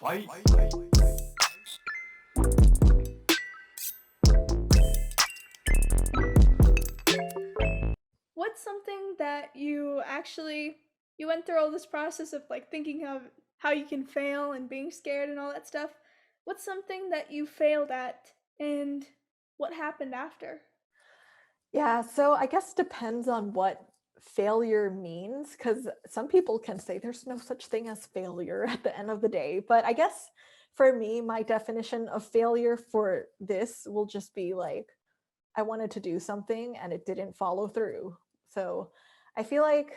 What's something that you went through all this process of like thinking of how you can fail and being scared and all that stuff. What's something that you failed at and what happened after? Yeah, so I guess depends on what failure means, because some people can say there's no such thing as failure at the end of the day. But I guess for me, my definition of failure for this will just be like, I wanted to do something and it didn't follow through. So I feel like,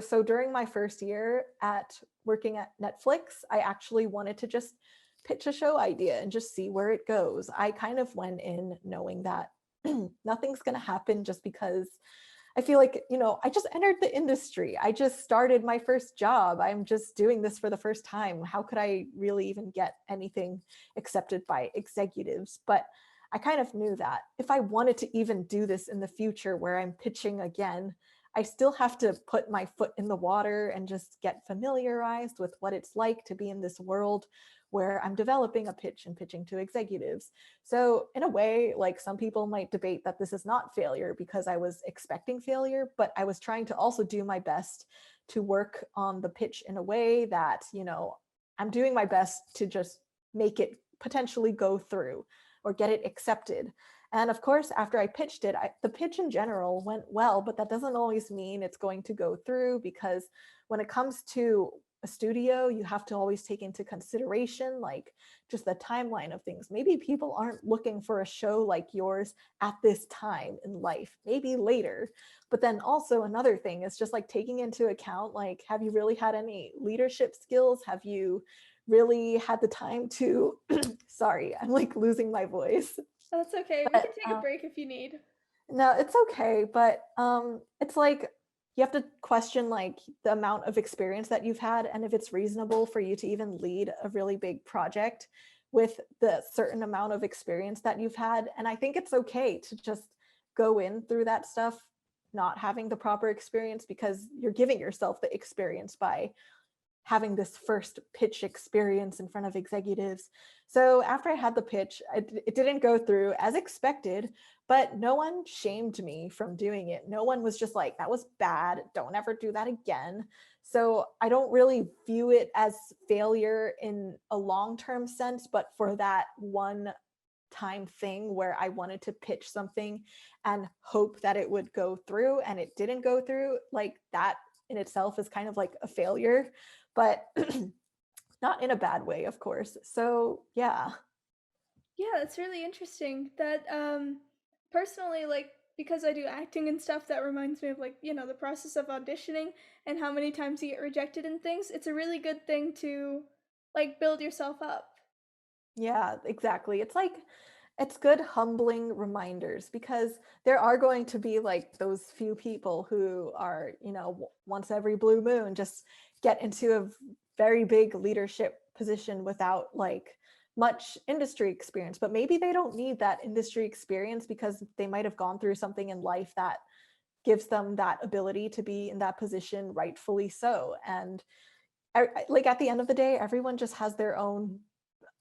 so during my first year at working at Netflix, I actually wanted to just pitch a show idea and just see where it goes. I kind of went in knowing that nothing's going to happen just because I feel like, I just entered the industry. I just started my first job. I'm just doing this for the first time. How could I really even get anything accepted by executives? But I kind of knew that if I wanted to even do this in the future where I'm pitching again, I still have to put my foot in the water and just get familiarized with what it's like to be in this world where I'm developing a pitch and pitching to executives. So in a way, like some people might debate that this is not failure because I was expecting failure, but I was trying to also do my best to work on the pitch in a way that, I'm doing my best to just make it potentially go through or get it accepted. And of course, after I pitched it, the pitch in general went well, but that doesn't always mean it's going to go through, because when it comes to a studio, you have to always take into consideration like just the timeline of things. Maybe people aren't looking for a show like yours at this time in life, maybe later. But then also another thing is just like taking into account, like, have you really had any leadership skills? Have you really had the time to, sorry, I'm like losing my voice. That's okay. We But can take a break if you need. no, it's okay. But it's like you have to question like the amount of experience that you've had and if it's reasonable for you to even lead a really big project with the certain amount of experience that you've had. And I think it's okay to just go in through that stuff not having the proper experience, because you're giving yourself the experience by having this first pitch experience in front of executives. So after I had the pitch, it didn't go through as expected, but no one shamed me from doing it. No one was just like, that was bad, don't ever do that again. So I don't really view it as failure in a long-term sense, but for that one time thing where I wanted to pitch something and hope that it would go through and it didn't go through, like that in itself is kind of like a failure, but not in a bad way, of course. So yeah. Yeah, that's really interesting. That personally, like, because I do acting and stuff, that reminds me of like, the process of auditioning and how many times you get rejected and things. It's a really good thing to like build yourself up. Yeah, exactly. It's like it's good humbling reminders, because there are going to be like those few people who are, once every blue moon just get into a very big leadership position without like much industry experience, but maybe they don't need that industry experience because they might have gone through something in life that gives them that ability to be in that position, rightfully so. And like at the end of the day, everyone just has their own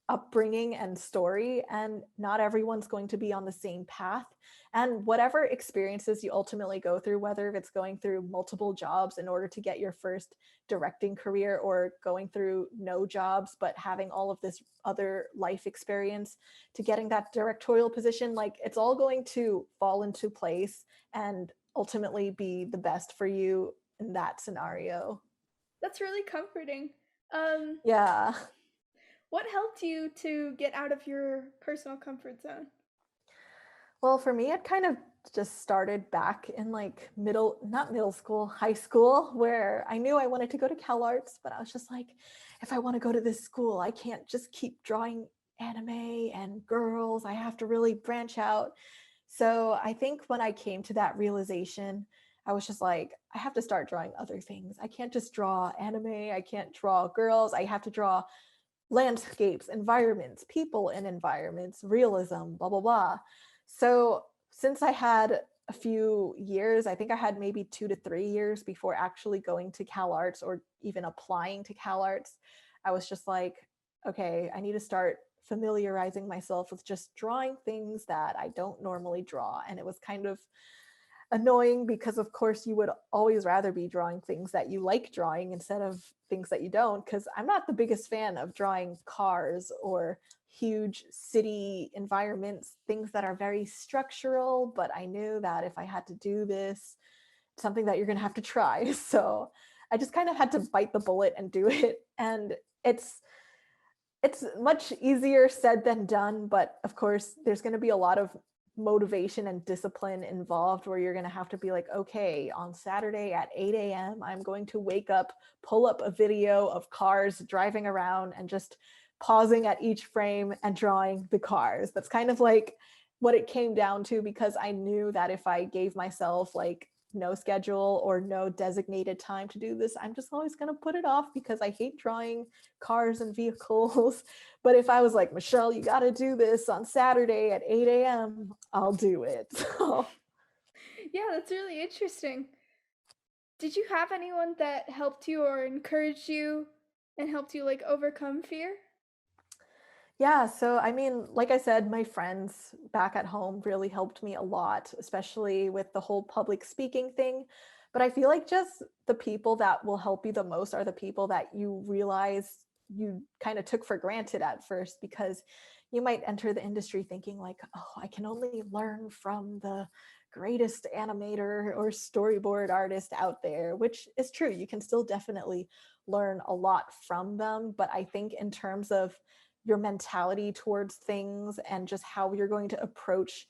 upbringing and story, and not everyone's going to be on the same path. And whatever experiences you ultimately go through, whether it's going through multiple jobs in order to get your first directing career, or going through no jobs but having all of this other life experience to getting that directorial position, like it's all going to fall into place and ultimately be the best for you in that scenario. That's really comforting. Um, Yeah. what helped you to get out of your personal comfort zone? Well, for me, it kind of just started back in like not middle school, high school, where I knew I wanted to go to CalArts, but I was just like, if I want to go to this school, I can't just keep drawing anime and girls. I have to really branch out. So I think when I came to that realization, I was just like, I have to start drawing other things. I can't just draw anime. I can't draw girls. I have to draw landscapes, environments, people in environments, realism, blah, blah, blah. So since I had a few years, I think I had maybe 2 to 3 years before actually going to CalArts or even applying to CalArts, I was just like, okay, I need to start familiarizing myself with just drawing things that I don't normally draw. And it was kind of annoying because of course you would always rather be drawing things that you like drawing instead of things that you don't, because I'm not the biggest fan of drawing cars or huge city environments, things that are very structural. But I knew that if I had to do this, something that you're going to have to try. So I just kind of had to bite the bullet and do it. And it's it's much easier said than done, but of course there's going to be a lot of motivation and discipline involved, where you're going to have to be like, okay, on Saturday at 8 a.m. I'm going to wake up, pull up a video of cars driving around and just pausing at each frame and drawing the cars. That's kind of like what it came down to, because I knew that if I gave myself like no schedule or no designated time to do this, I'm just always going to put it off because I hate drawing cars and vehicles. But if I was like, Michelle, you got to do this on Saturday at 8 a.m., I'll do it. So, Yeah, that's really interesting. Did you have anyone that helped you or encouraged you and helped you like overcome fear? yeah. So, I mean, like I said, my friends back at home really helped me a lot, especially with the whole public speaking thing. But I feel like just the people that will help you the most are the people that you realize you kind of took for granted at first, because you might enter the industry thinking, like, oh, I can only learn from the greatest animator or storyboard artist out there, which is true. You can still definitely learn a lot from them. But I think in terms of your mentality towards things and just how you're going to approach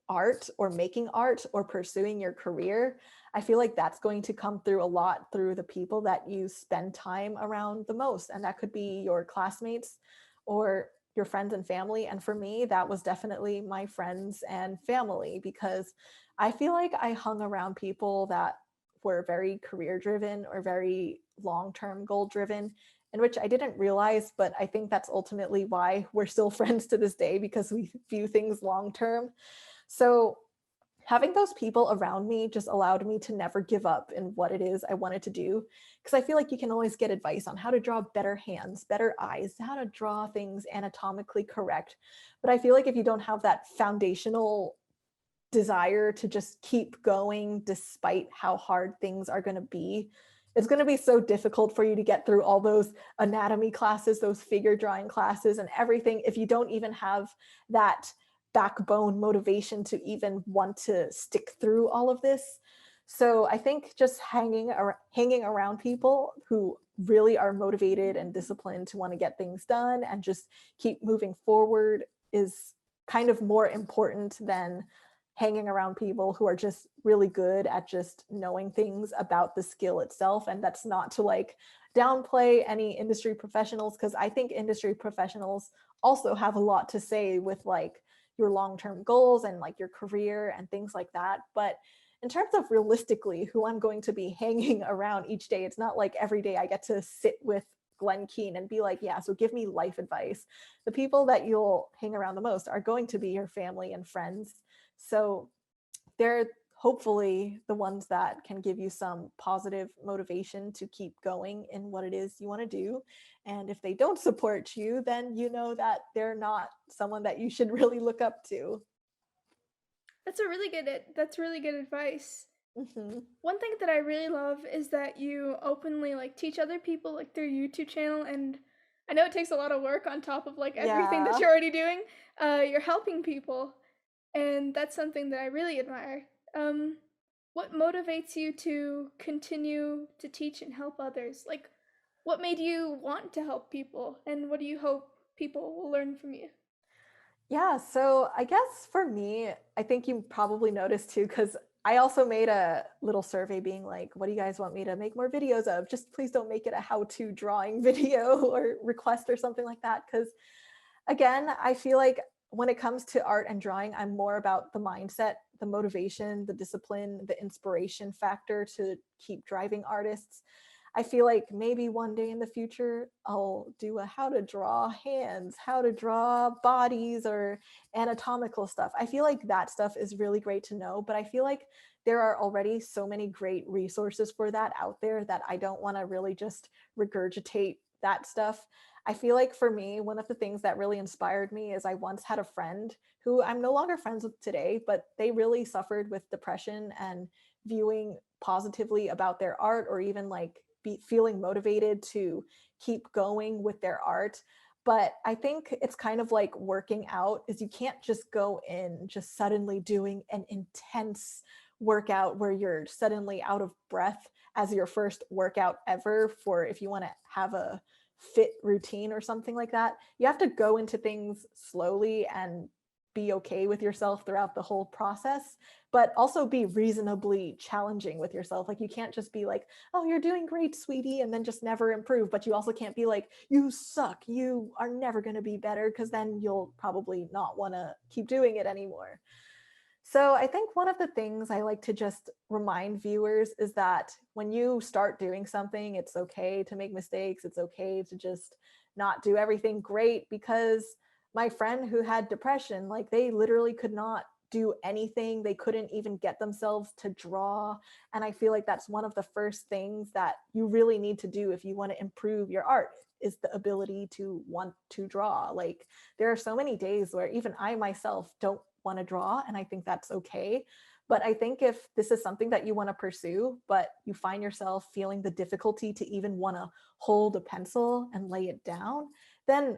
art or making art or pursuing your career, I feel like that's going to come through a lot through the people that you spend time around the most. And that could be your classmates or your friends and family. And for me, that was definitely my friends and family, because I feel like I hung around people that were very career driven or very long term goal driven, in which I didn't realize, but I think that's ultimately why we're still friends to this day, because we view things long term. So having those people around me just allowed me to never give up in what it is I wanted to do. Because I feel like you can always get advice on how to draw better hands, better eyes, how to draw things anatomically correct. But I feel like if you don't have that foundational desire to just keep going despite how hard things are going to be, it's going to be so difficult for you to get through all those anatomy classes, those figure drawing classes and everything, if you don't even have that backbone motivation to even want to stick through all of this. So I think just hanging around people who really are motivated and disciplined to want to get things done and just keep moving forward is kind of more important than hanging around people who are just really good at just knowing things about the skill itself. And that's not to like downplay any industry professionals, because I think industry professionals also have a lot to say with like your long-term goals and like your career and things like that. But in terms of realistically who I'm going to be hanging around each day, it's not like every day I get to sit with Glenn Keane and be like, yeah, so give me life advice. The people that you'll hang around the most are going to be your family and friends. So they're hopefully the ones that can give you some positive motivation to keep going in what it is you want to do. And if they don't support you, then you know that they're not someone that you should really look up to. That's really good advice. Hmm. One thing that I really love is that you openly like teach other people like through your YouTube channel, and I know it takes a lot of work on top of like everything that Yeah. you're already doing. You're helping people, and that's something that I really admire. Um, what motivates you to continue to teach and help others? Like, what made you want to help people, and what do you hope people will learn from you? Yeah, so I guess for me, I think you probably noticed too, because I also made a little survey being like, what do you guys want me to make more videos of? Just please don't make it a how-to drawing video or request or something like that. Because again, I feel like when it comes to art and drawing, I'm more about the mindset, the motivation, the discipline, the inspiration factor to keep driving artists. I feel like maybe one day in the future, I'll do a how to draw hands, how to draw bodies, or anatomical stuff. I feel like that stuff is really great to know, but I feel like there are already so many great resources for that out there that I don't want to really just regurgitate that stuff. I feel like for me, one of the things that really inspired me is I once had a friend who I'm no longer friends with today, but they really suffered with depression and viewing positively about their art, or even like feeling motivated to keep going with their art. But I think it's kind of like working out, is you can't just go in just suddenly doing an intense workout where you're suddenly out of breath as your first workout ever, for if you want to have a fit routine or something like that. You have to go into things slowly and be okay with yourself throughout the whole process, but also be reasonably challenging with yourself. Like, you can't just be like, oh, you're doing great, sweetie, and then just never improve. But you also can't be like, you suck, you are never going to be better, because then you'll probably not want to keep doing it anymore. So I think one of the things I like to just remind viewers is that when you start doing something, it's okay to make mistakes. It's okay to just not do everything great, because my friend who had depression, like, they literally could not do anything. They couldn't even get themselves to draw. And I feel like that's one of the first things that you really need to do if you want to improve your art, is the ability to want to draw. Like, there are so many days where even I myself don't want to draw, and I think that's okay. But I think if this is something that you want to pursue, but you find yourself feeling the difficulty to even want to hold a pencil and lay it down, then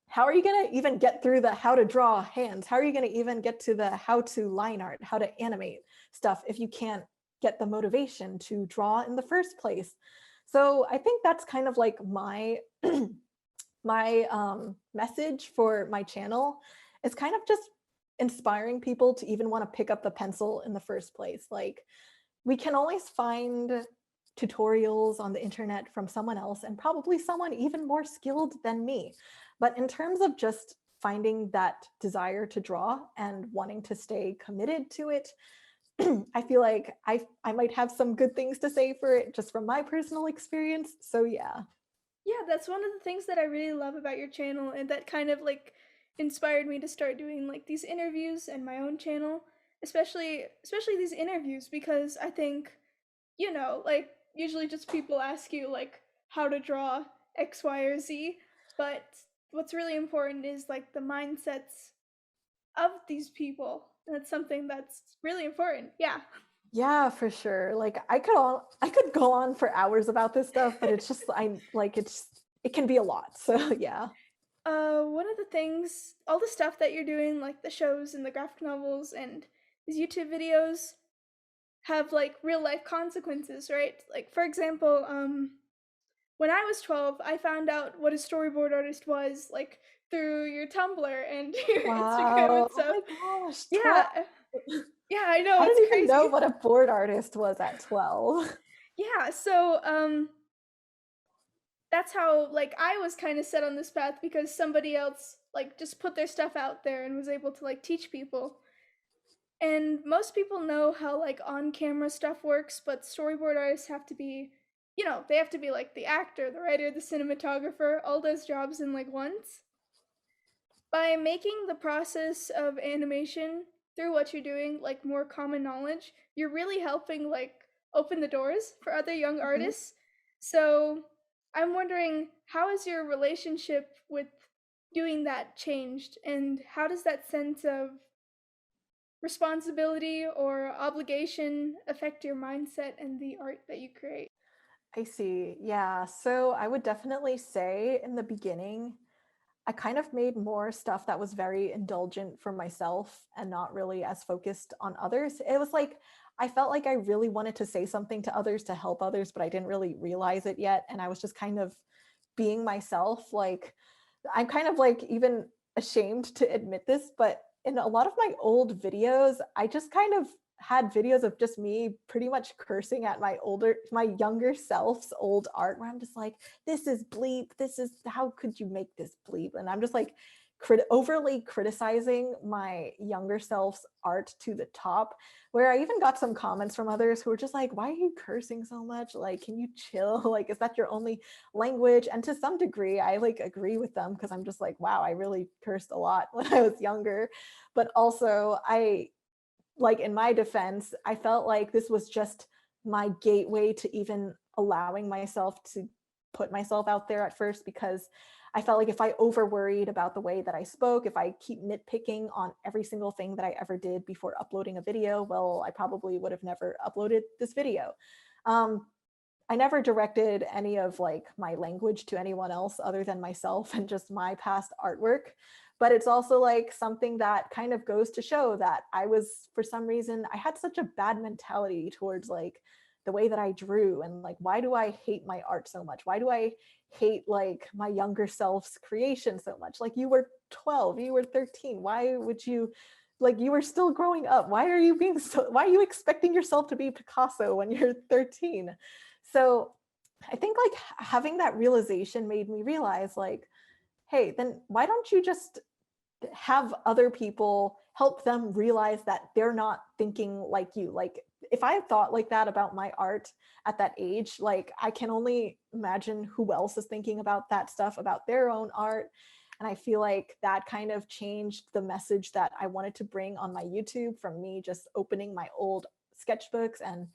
how are you going to even get through the how to draw hands? How are you going to even get to the how to line art, how to animate stuff, if you can't get the motivation to draw in the first place? So I think that's kind of like my message for my channel, is kind of just inspiring people to even want to pick up the pencil in the first place. Like, we can always find tutorials on the internet from someone else, and probably someone even more skilled than me. But in terms of just finding that desire to draw and wanting to stay committed to it, I feel like I might have some good things to say for it just from my personal experience. So yeah. Yeah, that's one of the things that I really love about your channel, and that kind of like inspired me to start doing like these interviews and my own channel, especially these interviews, because I think, like usually just people ask you like how to draw X, Y, or Z, but what's really important is like the mindsets of these people. And that's something that's really important. Yeah. Yeah, for sure. Like, I could go on for hours about this stuff, but it's just I like it can be a lot. So yeah. One of the things, all the stuff that you're doing, like the shows and the graphic novels and these YouTube videos, have like real life consequences, right? Like for example, when I was 12, I found out what a storyboard artist was like through your Tumblr and your Instagram Wow. and Oh stuff. my gosh, 12. Yeah, yeah, I know I it's didn't even know crazy. what a board artist was at 12. Yeah, so that's how like I was kind of set on this path because somebody else like just put their stuff out there and was able to like teach people. And most people know how like on-camera stuff works, but storyboard artists have to be, they have to be like the actor, the writer, the cinematographer, all those jobs in like once. By making the process of animation through what you're doing like more common knowledge, you're really helping like open the doors for other young Mhm. artists. So, I'm wondering, how has your relationship with doing that changed, and how does that sense of responsibility or obligation affect your mindset and the art that you create? I see. Yeah. So I would definitely say in the beginning, I kind of made more stuff that was very indulgent for myself and not really as focused on others. It was like I felt like I really wanted to say something to others to help others, but I didn't really realize it yet. And I was just kind of being myself. Like, I'm kind of like even ashamed to admit this, but in a lot of my old videos, I just kind of had videos of just me pretty much cursing at my younger self's old art, where I'm just like, this is bleep. This is, how could you make this bleep? And I'm just like overly criticizing my younger self's art to the top, where I even got some comments from others who were just like, why are you cursing so much? Like, can you chill? Like, is that your only language? And to some degree, I like agree with them, because I'm just like, wow, I really cursed a lot when I was younger. But also, I like, in my defense, I felt like this was just my gateway to even allowing myself to put myself out there at first, because I felt like if I over worried about the way that I spoke, if I keep nitpicking on every single thing that I ever did before uploading a video, well, I probably would have never uploaded this video. Um, I never directed any of like my language to anyone else other than myself and just my past artwork. But it's also like something that kind of goes to show that I was, for some reason, I had such a bad mentality towards like the way that I drew, and like, why do I hate my art so much? Why do I hate like my younger self's creation so much? Like, you were 12, you were 13. Why would you, like, you were still growing up. Why are you being so, why are you expecting yourself to be Picasso when you're 13? So I think like having that realization made me realize like, hey, then why don't you just have other people help them realize that they're not thinking like you? Like, if I thought like that about my art at that age, like I can only imagine who else is thinking about that stuff about their own art. And I feel like that kind of changed the message that I wanted to bring on my YouTube, from me just opening my old sketchbooks and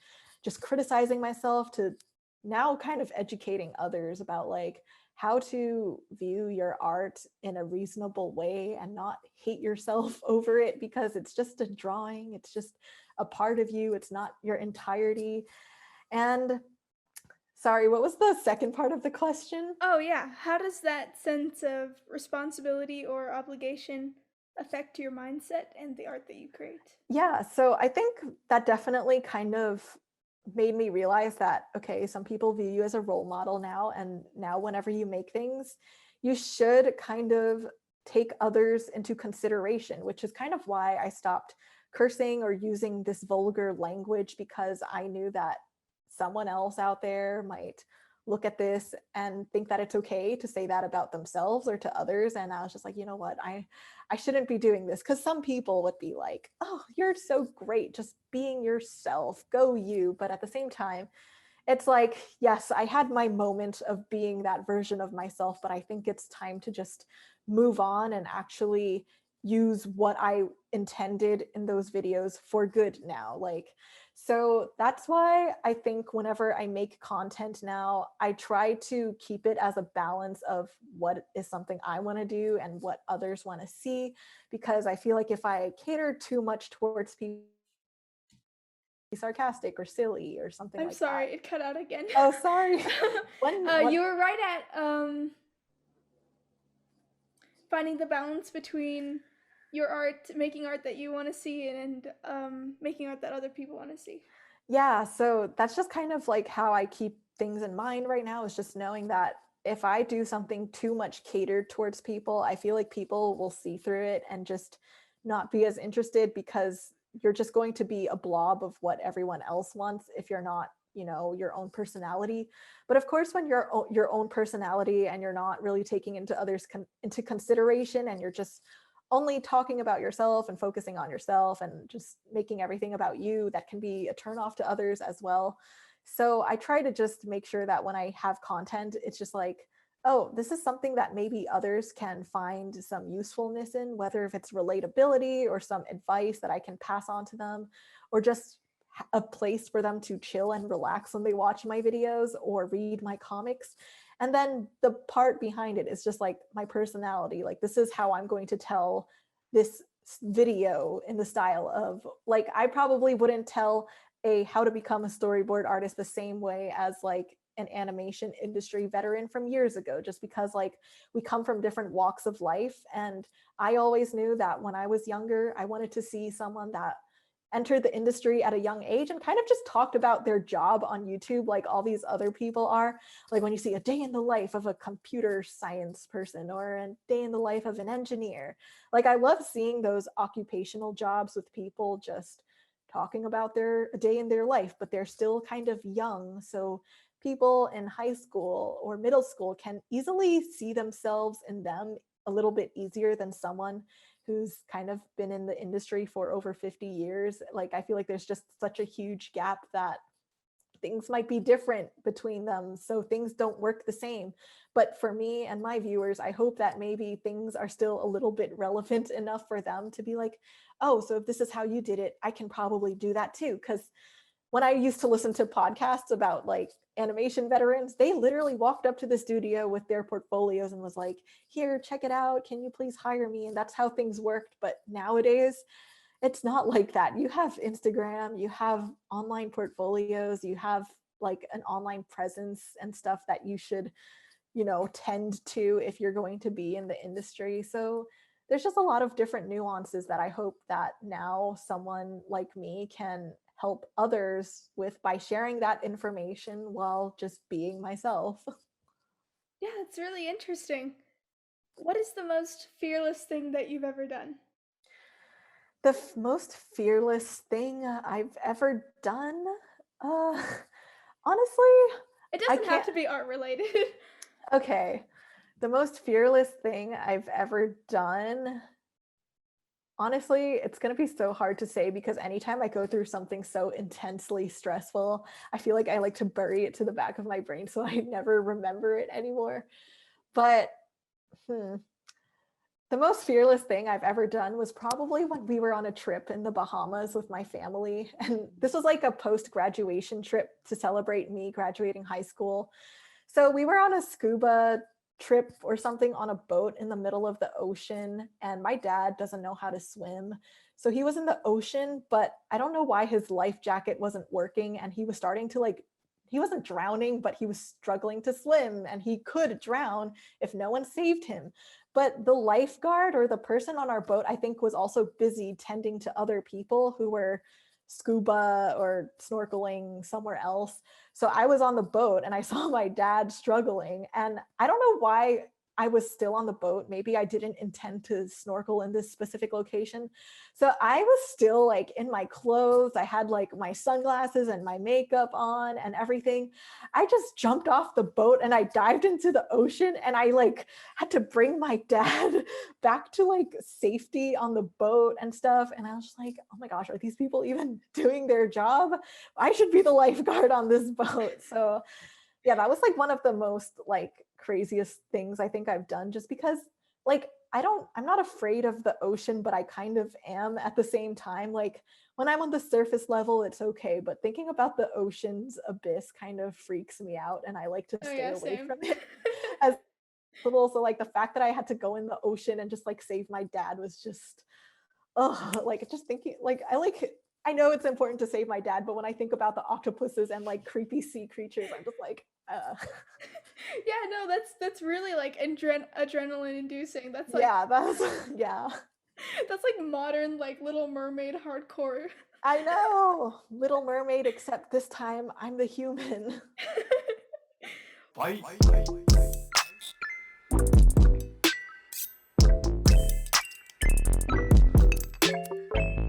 just criticizing myself, to now kind of educating others about like how to view your art in a reasonable way and not hate yourself over it, because it's just a drawing, it's just a part of you, it's not your entirety. And sorry, what was the second part of the question? Oh, yeah. How does that sense of responsibility or obligation affect your mindset and the art that you create? Yeah, so I think that definitely kind of made me realize that, okay, some people view you as a role model now, and now whenever you make things, you should kind of take others into consideration, which is kind of why I stopped cursing or using this vulgar language, because I knew that someone else out there might look at this and think that it's okay to say that about themselves or to others. And I was just like, you know what, I shouldn't be doing this, because some people would be like, oh, you're so great, just being yourself, go you. But at the same time, it's like, yes, I had my moment of being that version of myself, but I think it's time to just move on and actually use what I intended in those videos for good now. Like, so that's why I think whenever I make content now, I try to keep it as a balance of what is something I want to do and what others want to see, because I feel like if I cater too much towards people sarcastic or silly or something I'm like that. sorry, it cut out again. Oh, sorry. What? You were right at finding the balance between your art, making art that you want to see, and making art that other people want to see. Yeah, so that's just kind of like how I keep things in mind right now, is just knowing that if I do something too much catered towards people, I feel like people will see through it and just not be as interested, because you're just going to be a blob of what everyone else wants if you're not, your own personality. But of course, when you're your own personality and you're not really taking into others into consideration, and you're just only talking about yourself and focusing on yourself and just making everything about you, that can be a turnoff to others as well. So I try to just make sure that when I have content, it's just like, oh, this is something that maybe others can find some usefulness in, whether if it's relatability or some advice that I can pass on to them, or just a place for them to chill and relax when they watch my videos or read my comics. And then the part behind it is just like my personality. Like, this is how I'm going to tell this video in the style of, like, I probably wouldn't tell a how to become a storyboard artist the same way as like an animation industry veteran from years ago, just because like we come from different walks of life. And I always knew that when I was younger, I wanted to see someone that entered the industry at a young age and kind of just talked about their job on YouTube like all these other people are. Like, when you see a day in the life of a computer science person or a day in the life of an engineer, like, I love seeing those occupational jobs with people just talking about their day in their life, but they're still kind of young. So people in high school or middle school can easily see themselves in them a little bit easier than someone who's kind of been in the industry for over 50 years. Like, I feel like there's just such a huge gap that things might be different between them. So things don't work the same. But for me and my viewers, I hope that maybe things are still a little bit relevant enough for them to be like, oh, so if this is how you did it, I can probably do that too. Because when I used to listen to podcasts about like animation veterans, they literally walked up to the studio with their portfolios and was like, here, check it out. Can you please hire me? And that's how things worked. But nowadays, it's not like that. You have Instagram, you have online portfolios, you have like an online presence and stuff that you should, tend to if you're going to be in the industry. So there's just a lot of different nuances that I hope that now someone like me can help others with by sharing that information while just being myself. Yeah, it's really interesting. What is the most fearless thing that you've ever done? The most fearless thing I've ever done, uh, honestly, It I doesn't have can't. to be art related. Okay, the most fearless thing I've ever done, honestly, it's going to be so hard to say because anytime I go through something so intensely stressful, I feel like I like to bury it to the back of my brain so I never remember it anymore. But hmm, the most fearless thing I've ever done was probably when we were on a trip in the Bahamas with my family. And this was like a post graduation trip to celebrate me graduating high school. So we were on a scuba trip or something on a boat in the middle of the ocean, and my dad doesn't know how to swim. So he was in the ocean, but I don't know why his life jacket wasn't working, and he was starting to like, he wasn't drowning, but he was struggling to swim, and he could drown if no one saved him. But the lifeguard or the person on our boat, I think, was also busy tending to other people who were scuba or snorkeling somewhere else. So I was on the boat and I saw my dad struggling. And I don't know why I was still on the boat. Maybe I didn't intend to snorkel in this specific location. So I was still like in my clothes. I had like my sunglasses and my makeup on and everything. I just jumped off the boat and I dived into the ocean and I like had to bring my dad back to like safety on the boat and stuff. And I was just like, oh my gosh, are these people even doing their job? I should be the lifeguard on this boat. So yeah, that was like one of the most like craziest things I think I've done just because like I'm not afraid of the ocean, but I kind of am at the same time. Like when I'm on the surface level, it's okay. But thinking about the ocean's abyss kind of freaks me out and I like to Oh stay yeah, away same. from it as possible. So like the fact that I had to go in the ocean and just like save my dad was just oh, like just thinking I know it's important to save my dad, but when I think about the octopuses and like creepy sea creatures, I'm just like, Yeah, no, that's really like adrenaline inducing. That's like yeah, that's yeah. that's like modern like Little Mermaid hardcore. I know. Little Mermaid, except this time I'm the human. Fight.